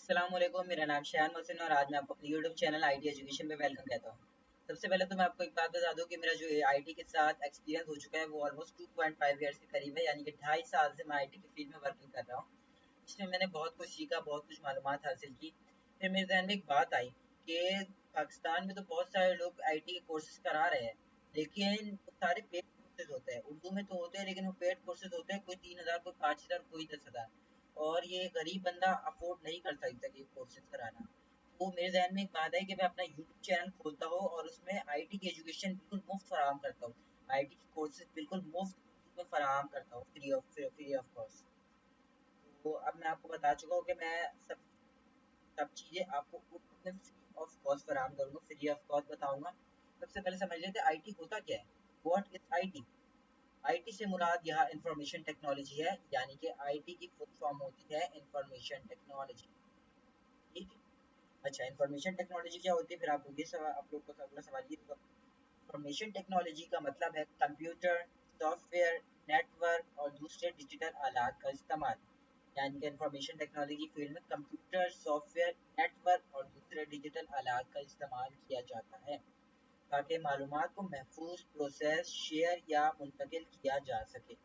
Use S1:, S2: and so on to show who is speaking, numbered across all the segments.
S1: अस्सलाम वालेकुम, मेरा नाम शान मोहसिन और आज मैं आपको अपने यूट्यूब चैनल आईटी एजुकेशन पे वेलकम कहता हूँ। सबसे पहले तो मैं आपको एक बात बता दूं कि मेरा जो आईटी के साथ एक्सपीरियंस हो चुका है वो ऑलमोस्ट 2.5 ईयर्स के करीब है, यानी कि 2.5 साल से मैं आईटी की फील्ड में वर्किंग कर रहा हूँ। इसमें मैंने बहुत कुछ सीखा, बहुत कुछ मालूमात हासिल की। फिर मेरे जहन में एक बात आई कि पाकिस्तान में तो बहुत सारे लोग आईटी के कोर्सेज करा रहे हैं, लेकिन वो सारे पेड कोर्सेज होते हैं। उर्दू में तो होते हैं लेकिन वो पेड कोर्सेज होते हैं, कोई 3,000, कोई 5,000, कोई 10,000। और ये गरीब बंदा अफोर्ड नहीं कर सकता ये कोर्सेज कराना। तो मेरे जहन में एक बात है कि मैं अपना यूट्यूब चैनल खोलता हूँ और उसमें आईटी की एजुकेशन बिल्कुल मुफ्त फराहम करता हूँ। आईटी की कोर्सेज बिल्कुल मुफ्त में फराहम करता हूँ, फ्री ऑफ कॉस्ट। तो अब मैं आपको बता चुका हूँ कि मैं सब सब चीज़ें आपको फ्री ऑफ कॉस्ट फराहम करूँगा, फ्री ऑफ कॉस्ट बताऊँगा। सबसे पहले समझ लेते हैं आईटी होता क्या है। What is IT? आईटी से मुराद यहाँ इंफॉर्मेशन टेक्नोलॉजी है, यानी कि आईटी की फुल फॉर्म होती है इंफॉर्मेशन टेक्नोलॉजी। ठीक है। अच्छा, इंफॉर्मेशन टेक्नोलॉजी क्या होती है? फिर आप लोग को अगला सवाल ये होगा। इंफॉर्मेशन टेक्नोलॉजी का मतलब है कंप्यूटर, सॉफ्टवेयर, नेटवर्क और दूसरे डिजिटल आलात का इस्तेमाल। यानी कि इंफॉर्मेशन टेक्नोलॉजी फील्ड में कंप्यूटर, सॉफ्टवेयर, नेटवर्क और दूसरे डिजिटल आलात का इस्तेमाल किया जाता है ताकि मालूमात को महफूज, प्रोसेस, शेयर या मुंतकिल किया जा सके।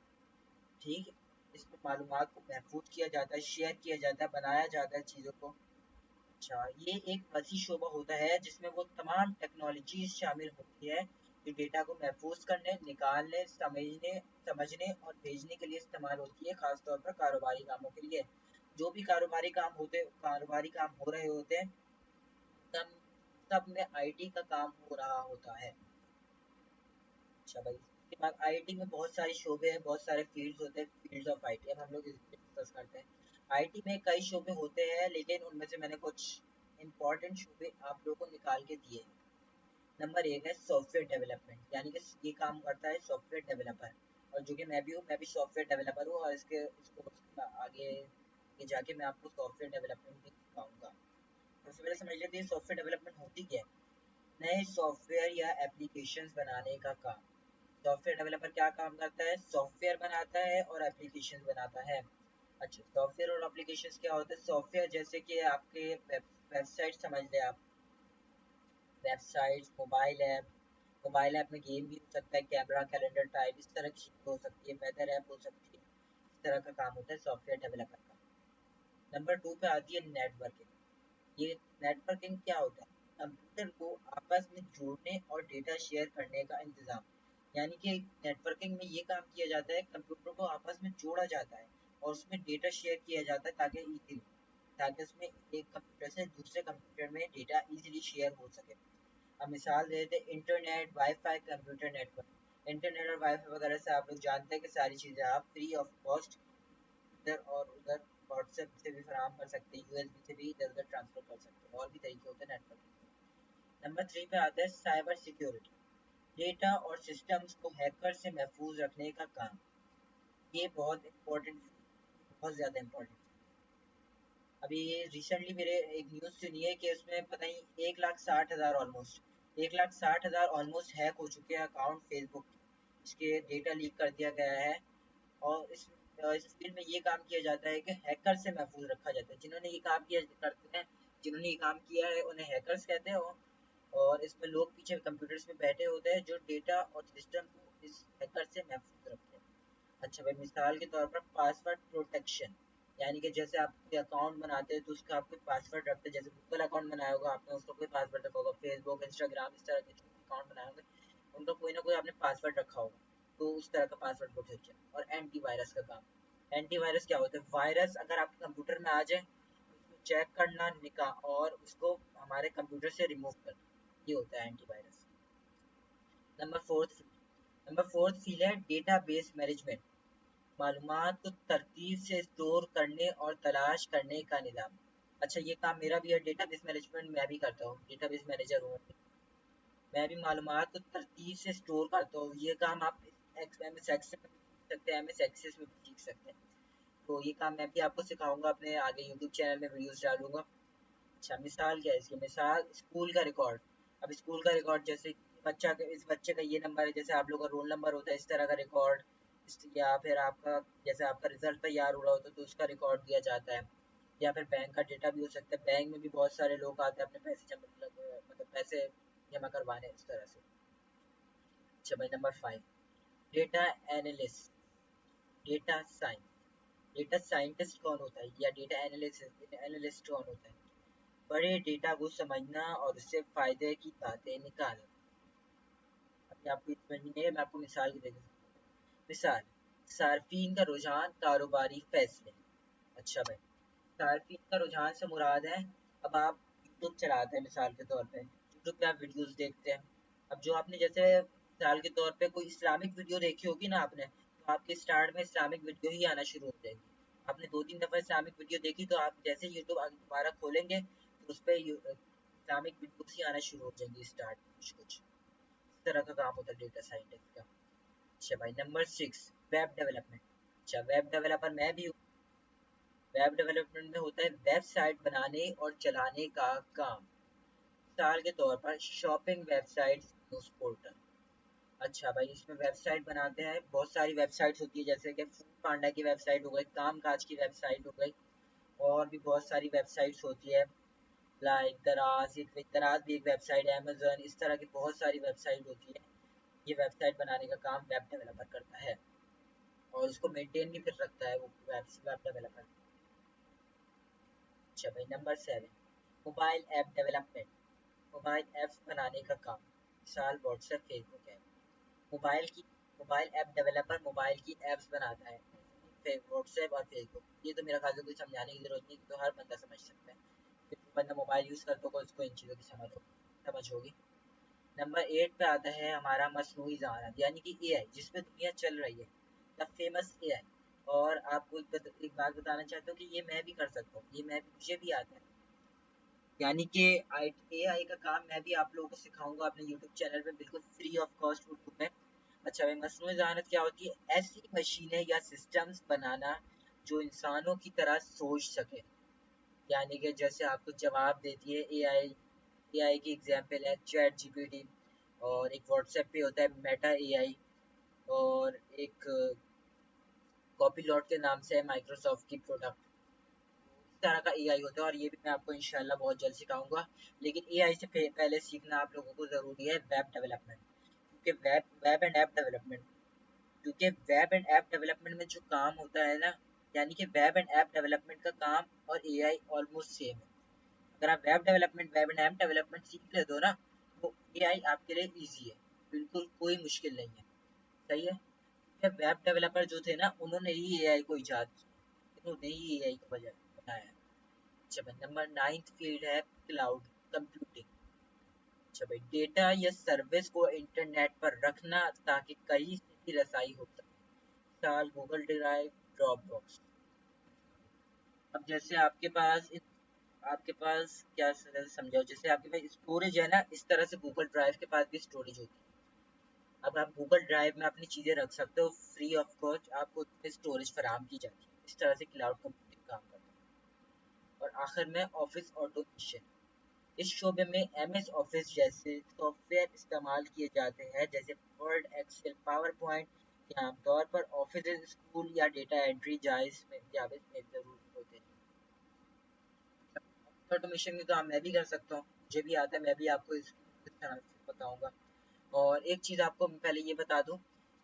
S1: ठीक है। इसमें मालूमात को महफूज किया जाता है, शेयर किया जाता है, बनाया जाता है चीज़ों को। अच्छा, ये एक वसी शोबा होता है जिसमें वो तमाम टेक्नोलॉजीज शामिल होती है जो डेटा को महफूज करने, निकालने, समझने और भेजने के लिए इस्तेमाल होती है, खासतौर पर कारोबारी कामों के लिए। जो भी कारोबारी काम हो रहे होते हैं, सब सब में आईटी का काम हो रहा होता है। अच्छा भाई, इसके बाद आईटी में बहुत सारे शोबे हैं, बहुत सारे फील्ड्स होते हैं, फील्ड्स ऑफ आईटी। अब हम लोग इसको डिस्कस करते हैं। आईटी में कई शोबे होते हैं, लेकिन उनमें से मैंने कुछ इंपॉर्टेंट शोबे आप लोगों को निकाल के दिए हैं। नंबर एक है सॉफ्टवेयर डेवलपमेंट, यानी कि ये काम करता है सॉफ्टवेयर डेवलपर। और जो कि मैं भी हूँ, मैं भी सॉफ्टवेयर डेवलपर हूँ, और इसको आगे जाके मैं आपको सॉफ्टवेयर डेवलपमेंट भी सिखाऊंगा। सबसे पहले समझ लेते हैं सॉफ्टवेयर डेवलपमेंट होती क्या है। नए सॉफ्टवेयर या एप्लीकेशंस बनाने का काम। सॉफ्टवेयर डेवलपर क्या काम करता है? सॉफ्टवेयर बनाता है और एप्लीकेशन बनाता है। अच्छा, सॉफ्टवेयर और एप्लीकेशन क्या होता है? सॉफ्टवेयर जैसे कि आपके वेबसाइट समझ लें आप, वेबसाइट, मोबाइल ऐप में गेम भी हो सकता है, कैमरा, कैलेंडर टाइप, इस तरह की चीज़ हो सकती है, वेदर ऐप हो सकती है। इस तरह का काम होता है सॉफ्टवेयर डेवलपर का। नंबर टू पे आती है नेटवर्किंग। ये नेटवर्किंग क्या होता है? कंप्यूटर को आपस में जोड़ने और डेटा शेयर करने का इंतज़ाम। यानी कि नेटवर्किंग में ये काम किया जाता है, कंप्यूटर को आपस में जोड़ा जाता है और उसमें डेटा शेयर किया जाता है ताकि उसमें एक कंप्यूटर से दूसरे कंप्यूटर में डेटा इजीली शेयर हो सके। अब मिसाल दे देते हैं internet, wifi, computer network. Internet और वाईफाई वगैरह से आप लोग जानते हैं कि सारी चीज़ें आप फ्री ऑफ कॉस्ट इधर और उधर व्हाट्सएप से भी फराहम कर सकते हैं, यूएसबी से भी इधर उधर ट्रांसफर कर सकते हैं। और भी तरीके होते हैं नेटवर्किंग के। नंबर थ्री पे आता है साइबर सिक्योरिटी। डेटा और सिस्टम्स को हैकर से महफूज रखने का काम। ये बहुत इम्पोर्टेंट, बहुत ज़्यादा इम्पोर्टेंट। अभी रिसेंटली मेरे एक न्यूज़ सुनी है कि उसमें पता नहीं 1,60,000 ऑलमोस्ट 1,60,000 ऑलमोस्ट हैक हो चुके हैं अकाउंट फेसबुक के। इसके डेटा लीक कर दिया गया है। और इस फील्ड में ये काम किया जाता है कि हैकर से महफूज रखा जाता है। जिन्होंने ये काम किया करते हैं, जिन्होंने ये काम किया है उन्हें हैकर्स कहते हैं। और इसमें लोग पीछे कंप्यूटर्स में बैठे होते हैं जो डेटा और सिस्टम को इस हैकर से महफूज रखते हैं। अच्छा भाई, मिसाल के तौर पर पासवर्ड प्रोटेक्शन, यानी कि जैसे आप कोई अकाउंट बनाते हैं तो उसका आप कोई पासवर्ड रखते हैं। जैसे गूगल अकाउंट बनाया होगा आपने, उसका कोई पासवर्ड रखा होगा, फेसबुक, इंस्टाग्राम, इस तरह के जो अकाउंट बनाए होंगे उनका कोई ना कोई आपने पासवर्ड रखा होगा। तो उस तरह का पासवर्ड प्रोटेक्शन। और एंटीवायरस का काम। एंटीवायरस क्या होता है? वायरस अगर आपके कंप्यूटर में आ जाए उसको चेक करना, निकाल और उसको हमारे कंप्यूटर से रिमूव करना, ये होता है antivirus. Number fourth number fourth field है डेटाबेस मैनेजमेंट। मालूमात को तरतीब से स्टोर करने और तलाश करने का निज़ाम। अच्छा, ये काम मेरा भी है, डेटाबेस मैनेजमेंट मैं भी करता हूँ, डेटाबेस मैनेजर हूँ। मैं भी मालूमात को तरतीब से स्टोर करता हूँ। ये काम आप एम एस एक्सेल में भी सीख सकते हैं, एम एस एक्सेस में भी सीख सकते हैं। तो ये काम मैं भी आपको सिखाऊंगा, अपने आगे यूट्यूब चैनल में वीडियोस डालूंगा। अच्छा, मिसाल क्या है इसकी? मिसाल स्कूल का रिकॉर्ड। अब स्कूल का रिकॉर्ड जैसे इस बच्चे का ये नंबर है, जैसे आप लोग का रोल नंबर होता है, इस तरह का रिकॉर्ड। या फिर आपका जैसे आपका रिजल्ट तैयार हो रहा होता है तो उसका रिकॉर्ड दिया जाता है। या फिर बैंक का डेटा भी हो सकता है। बैंक में भी बहुत सारे लोग आते हैं अपने पैसे जमा मतलब पैसे जमा करवाने इस तरह से। अच्छा भाई, number 5, data analyst, data science. Data scientist कौन होता है या डेटा एनालिस्ट एनालिस्ट कौन होता है? बड़े डेटा को समझना और उससे फायदे की बातें निकालना। अभी आपको समझ नहीं है, मैं आपको मिसाल की देता हूँ। मिसाल, सार्फिन का रुझान, कारोबारी फैसले। अच्छा भाई, सार्फिन का रुझान से मुराद है, अब आप यूट्यूब चलाते हैं मिसाल के तौर पे, यूट्यूब पे आप वीडियोस देखते हैं। अब जो आपने जैसे मिसाल के तौर पे कोई इस्लामिक वीडियो देखी होगी ना आपने, तो आपके स्टार्ट में इस्लामिक वीडियो ही आना शुरू हो जाएगी। आपने 2-3 दफ़ा इस्लामिक वीडियो देखी तो आप जैसे यूट्यूब दोबारा खोलेंगे तो उस पर इस्लामिक वीडियोस ही आना शुरू हो जाएंगी स्टार्ट कुछ कुछ। इस तरह का काम होता है डेटा साइंटिस्ट का। अच्छा भाई, नंबर 6, वेब डेवलपमेंट। अच्छा, वेब डेवलपर मैं भी हूँ। वेब डेवलपमेंट में होता है वेबसाइट बनाने और चलाने का काम। मिसाल के तौर पर शॉपिंग वेबसाइट, न्यूज़ पोर्टल। अच्छा भाई, इसमें वेबसाइट बनाते हैं, बहुत सारी वेबसाइट्स होती है जैसे कि फूड पांडा की वेबसाइट हो गई, काम काज की वेबसाइट हो गई, और भी बहुत सारी वेबसाइट्स होती है, लाइक दराज, दराज भी एक वेबसाइट है, अमेजन, इस तरह की बहुत सारी वेबसाइट होती है। ये वेबसाइट बनाने का काम वेब डेवलपर करता है और उसको मेंटेन भी फिर रखता है वो वेब डेवलपर। अच्छा भाई, number 7, mobile app development. Mobile apps बनाने का काम, मिसाल व्हाट्सएप, फेसबुक है। मोबाइल की मोबाइल ऐप डेवलपर मोबाइल की ऐप्स बनाता है, व्हाट्सएप और फेसबुक। ये तो मेरा ख्याल से कोई समझाने की जरूरत नहीं, तो हर बंदा समझ सकता है। जो बंदा मोबाइल यूज़ करता होगा उसको इन चीज़ों की समझ होगी। नंबर 8 पे आता है हमारा मसनूई ज़हानत यानी कि एआई, जिसपे दुनिया चल रही है, द फेमस एआई। और आपको एक बात बताना चाहता हूँ कि ये मैं भी कर सकता हूँ, ये मुझे भी आता है, यानी कि एआई का काम मैं भी आप लोगों को सिखाऊंगा अपने यूट्यूब चैनल पे बिल्कुल फ्री ऑफ कॉस्ट उर्दू में। अच्छा भाई, मसनूई ज़हानत क्या होती है? ऐसी मशीनें या सिस्टम्स बनाना जो इंसानों की तरह सोच सके, यानी कि जैसे आपको जवाब देती है एआई। एआई की एग्जांपल है चैट जीपीटी, और एक व्हाट्सएप पे होता है मेटा एआई, और एक कॉपीलॉट के नाम से है माइक्रोसॉफ्ट की प्रोडक्ट। इस तरह का एआई होता है और ये भी मैं आपको इंशाल्लाह बहुत जल्द सिखाऊंगा। लेकिन एआई से पहले सीखना आप लोगों को ज़रूरी है वेब डेवलपमेंट, क्योंकि वेब एंड ऐप डेवलपमेंट, क्योंकि वेब एंड ऐप डेवलपमेंट में जो काम होता है ना, यानी कि वेब एंड ऐप डेवलपमेंट का काम और एआई ऑलमोस्ट सेम है। अगर आप वेब एंड ऐप डेवलपमेंट सीख लेते हो ना, तो एआई आपके लिए इजी है, बिल्कुल कोई मुश्किल नहीं है। सही है। वेब डेवलपर जो थे ना, उन्होंने ही एआई को इजाद किया, इन्होंने ही एआई को बनाया। अच्छा भाई, नंबर 9 फील्ड है क्लाउड कंप्यूटिंग। अच्छा भाई, डेटा या सर्विस को इंटरनेट पर रखना ताकि कहीं से भी रसाई हो सके, मिसाल गूगल ड्राइव, ड्रॉप बॉक्स। अब जैसे आपके पास क्या समझाओ, जैसे आपके पास स्टोरेज है ना, इस तरह से गूगल ड्राइव के पास भी स्टोरेज होती है। अब आप गूगल ड्राइव में अपनी चीज़ें रख सकते हो फ्री ऑफ कॉस्ट, आपको उसमें स्टोरेज फराहम की जाती है। इस तरह से क्लाउड कंप्यूटिंग काम करता है। और आखिर में ऑफिस ऑटोमेशन, इस शोबे में एमएस ऑफिस जैसे सॉफ्टवेयर इस्तेमाल किए जाते हैं, जैसे वर्ड, एक्सेल, पावर पॉइंट, के आमतौर पर ऑफिस, स्कूल या डेटा एंट्री जायज में ज़रूरी होते हैं। ऑटोमेशन के काम मैं भी कर सकता हूँ, मुझे भी आता है, मैं भी आपको इस तरह से बताऊंगा। और एक चीज़ आपको पहले ये बता दूं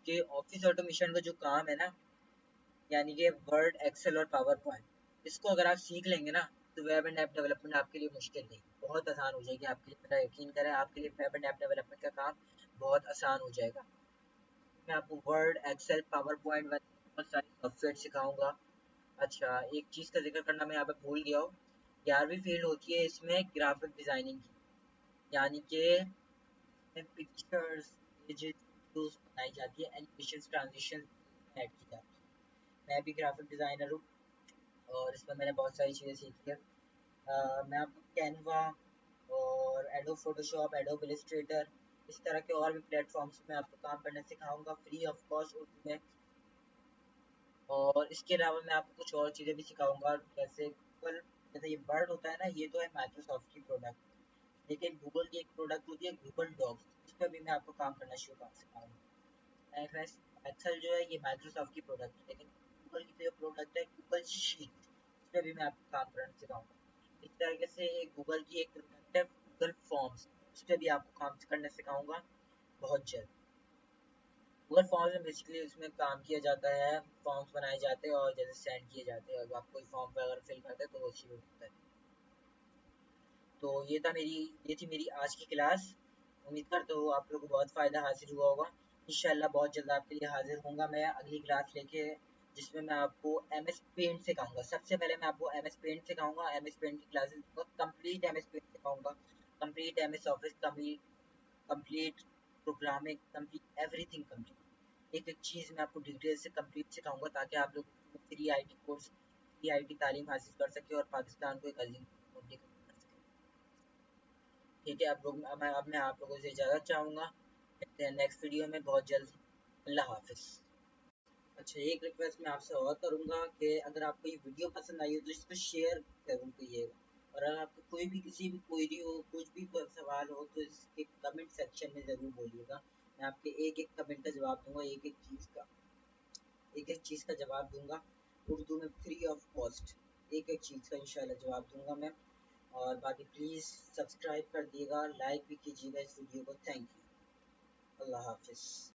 S1: कि ऑफिस ऑटोमेशन का जो काम है ना, यानी कि वर्ड, एक्सेल और पावर पॉइंट, इसको अगर आप सीख लेंगे ना, तो वेब एंड ऐप डेवलपमेंट आपके लिए मुश्किल नहीं, बहुत आसान हो जाएगी आपके लिए। मेरा यकीन करें, आपके लिए वेब एंड ऐप डेवलपमेंट का काम बहुत आसान हो जाएगा। मैं आपको वर्ड, एक्सेल, पावर पॉइंट, बहुत सारे सॉफ्टवेयर सिखाऊंगा। अच्छा, एक चीज़ का जिक्र करना मैं यहाँ पे भूल गया हूँ, 11वीं फील्ड होती है इसमें ग्राफिक डिज़ाइनिंग की, यानी कि पिक्चर्स, इमेजेस, वीडियोस बनाई जाती है, एनिमेशन, ट्रांजिशन ऐड की जाती है। मैं भी ग्राफिक डिज़ाइनर हूँ और इसमें मैंने बहुत सारी चीज़ें सीखी है। मैं आपको कैनवा और एडोब फोटोशॉप, एडोब इलस्ट्रेटर, इस तरह के और भी प्लेटफॉर्म्स में आपको काम करना सिखाऊंगा फ्री ऑफ कॉस्ट उर्दू में। और इसके अलावा मैं आपको कुछ और चीज़ें भी सिखाऊंगा, जैसे गूगल, जैसे ये बर्ड होता है ना, ये तो है माइक्रोसॉफ्ट की प्रोडक्ट, लेकिन गूगल की एक प्रोडक्ट होती है गूगल डॉक्स, इस पर भी मैं आपको काम करना शुरू सिखाऊंगा। एक्सेल जो है ये माइक्रोसॉफ्ट की प्रोडक्ट है, लेकिन गूगल की जो प्रोडक्ट है गूगल शीट, पर भी मैं आपको काम करना सिखाऊंगा। इस तरीके से गूगल की एक प्रोडक्ट है गूगल फॉर्म्स, उस पर भी आपको काम करना सिखाऊंगा बहुत जल्द। गूगल फॉर्म्स में बेसिकली उसमें काम किया जाता है, फॉर्म्स बनाए जाते हैं और जैसे सेंड किए जाते हैं। अब आप कोई फॉर्म पर अगर फिल करते हैं तो वो उसी में होता है। तो ये थी मेरी आज की क्लास। उम्मीद करता हूँ आप लोगों को बहुत फ़ायदा हासिल हुआ होगा। इंशाल्लाह बहुत जल्द आपके लिए हाजिर होऊंगा मैं अगली क्लास लेके, जिसमें मैं आपको एम एस पेंट सिखाऊंगा। सबसे पहले मैं आपको एम एस पेंट सिखाऊंगा, एम एस पेंट की क्लासेस दूंगा, कंप्लीट एम एस पेंट सिखाऊंगा, complete M S office, complete programming, complete everything complete. एक एक चीज़ मैं आपको डिटेल से कंप्लीट सिखाऊंगा ताकि आप लोग free I T course, free I T तालीम हासिल कर सके और पाकिस्तान को एक अजीम मुल्क कर सके। ठीक है, अब मैं आप लोगों से इजाज़त चाहूँगा। मिलते हैं नेक्स्ट वीडियो में बहुत जल्द। अल्लाह हाफिज़। अच्छा, एक रिक्वेस्ट मैं आपसे और करूँगा कि अगर आपको ये वीडियो पसंद आई हो तो इसको शेयर ज़रूर कीजिएगा, और अगर आपको कोई भी किसी भी क्वेरी हो, कुछ भी कोई सवाल हो तो इसके कमेंट सेक्शन में ज़रूर बोलिएगा। मैं आपके एक एक कमेंट का जवाब दूंगा, एक एक चीज़ का जवाब दूंगा, उर्दू में फ्री ऑफ कॉस्ट एक एक चीज़ का इंशाल्लाह जवाब दूंगा मैं। और बाकी प्लीज़ सब्सक्राइब कर दिएगा, लाइक भी कीजिएगा इस वीडियो को। Thank you. अल्लाह हाफिज़।